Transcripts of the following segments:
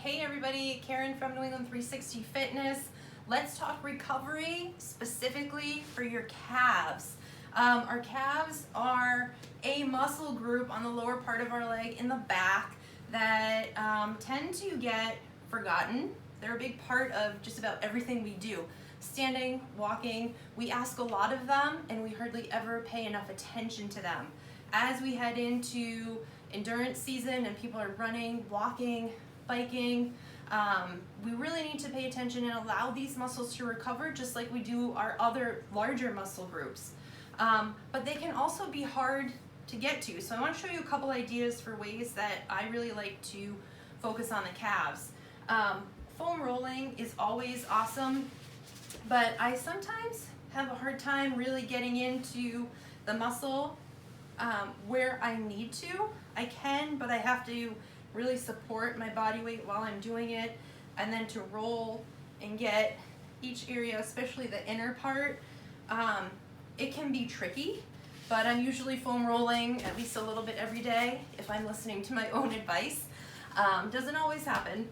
Hey everybody, Karen from New England 360 Fitness. Let's talk recovery specifically for your calves. Our calves are a muscle group on the lower part of our leg in the back that tend to get forgotten. They're a big part of just about everything we do. Standing, walking, we ask a lot of them and we hardly ever pay enough attention to them. As we head into endurance season and people are running, walking, biking, we really need to pay attention and allow these muscles to recover just like we do our other larger muscle groups. But they can also be hard to get to. So I want to show you a couple ideas for ways that I really like to focus on the calves. Foam rolling is always awesome, but I sometimes have a hard time really getting into the muscle where I need to. I can, but I have to really support my body weight while I'm doing it, and then to roll and get each area, especially the inner part, it can be tricky, but I'm usually foam rolling at least a little bit every day if I'm listening to my own advice. Doesn't always happen,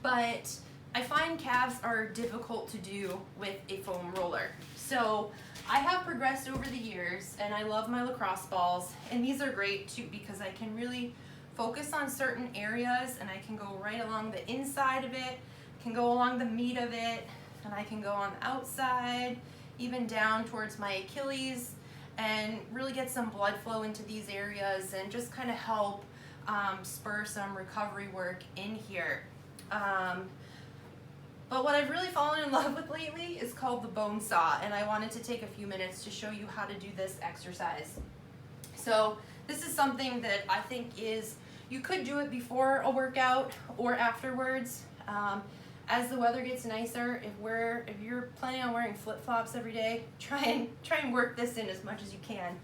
but I find calves are difficult to do with a foam roller. So I have progressed over the years and I love my lacrosse balls, and these are great too because I can really focus on certain areas and I can go right along the inside of it, can go along the meat of it, and I can go on the outside, even down towards my Achilles, and really get some blood flow into these areas and just kind of help spur some recovery work in here. But what I've really fallen in love with lately is called the Bonesaw, and I wanted to take a few minutes to show you how to do this exercise. So this is something that I think you could do it before a workout or afterwards. As the weather gets nicer, if you're planning on wearing flip-flops every day, try and work this in as much as you can.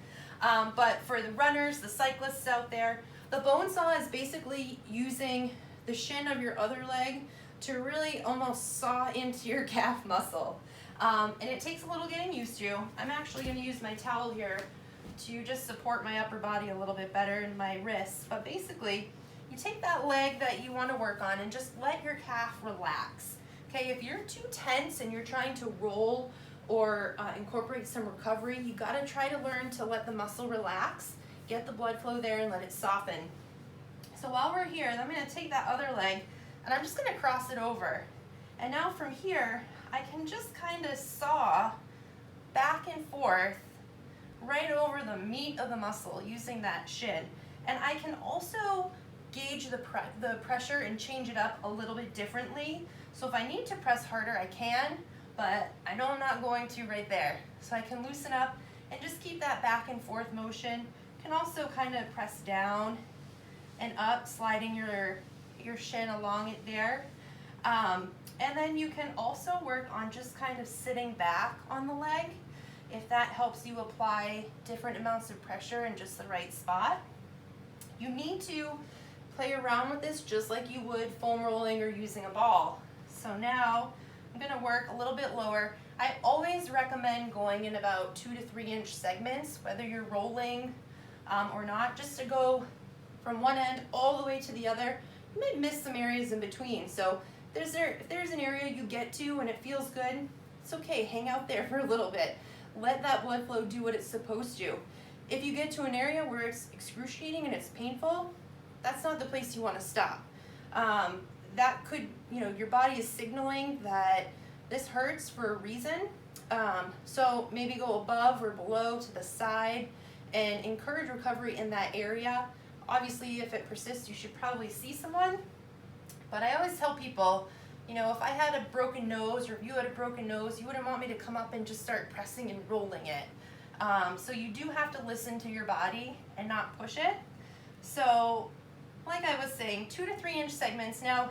But for the runners, the cyclists out there, the Bonesaw is basically using the shin of your other leg to really almost saw into your calf muscle. And it takes a little getting used to. I'm actually going to use my towel here to just support my upper body a little bit better and my wrists. But basically, you take that leg that you want to work on and just let your calf relax. Okay, if you're too tense and you're trying to roll or incorporate some recovery, you got to try to learn to let the muscle relax, get the blood flow there, and let it soften. So while we're here, I'm going to take that other leg and I'm just going to cross it over. And now from here, I can just kind of saw back and forth right over the meat of the muscle using that shin. And I can also gauge the pressure and change it up a little bit differently. So if I need to press harder, I can, but I know I'm not going to right there. So I can loosen up and just keep that back and forth motion. You can also kind of press down and up, sliding your shin along it there. And then you can also work on just kind of sitting back on the leg if that helps you apply different amounts of pressure in just the right spot. You need to play around with this just like you would foam rolling or using a ball. So now I'm going to work a little bit lower. I always recommend going in about 2 to 3 inch segments, whether you're rolling or not, just to go from one end all the way to the other. You may miss some areas in between. So if there's an area you get to and it feels good, it's okay, hang out there for a little bit. Let that blood flow do what it's supposed to. If you get to an area where it's excruciating and it's painful, that's not the place you want to stop. That could, your body is signaling that this hurts for a reason. So maybe go above or below to the side and encourage recovery in that area. Obviously, if it persists, you should probably see someone. But I always tell people, if I had a broken nose or if you had a broken nose, you wouldn't want me to come up and just start pressing and rolling it. So you do have to listen to your body and not push it. So like I was saying, 2 to 3 inch segments. Now,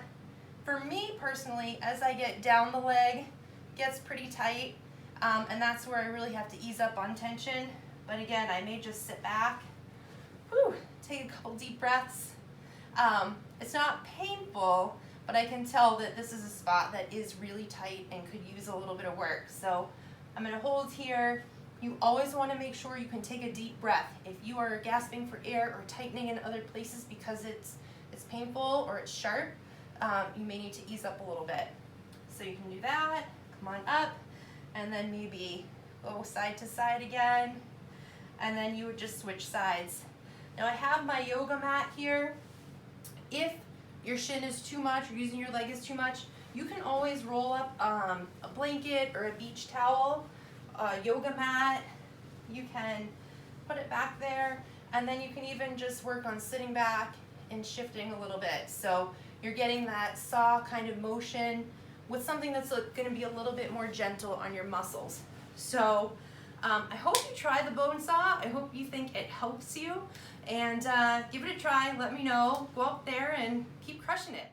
for me personally, as I get down the leg, it gets pretty tight, and that's where I really have to ease up on tension. But again, I may just sit back, take a couple deep breaths. It's not painful, but I can tell that this is a spot that is really tight and could use a little bit of work. So I'm going to hold here. You always want to make sure you can take a deep breath. If you are gasping for air or tightening in other places because it's painful or it's sharp, you may need to ease up a little bit. So you can do that, come on up, and then maybe go side to side again, and then you would just switch sides. Now I have my yoga mat here. If your shin is too much or using your leg is too much, you can always roll up a blanket or a beach towel, a yoga mat. You can put it back there, and then you can even just work on sitting back and shifting a little bit. So you're getting that saw kind of motion with something that's going to be a little bit more gentle on your muscles. So I hope you try the Bonesaw. I hope you think it helps you, and give it a try. Let me know. Go out there and keep crushing it.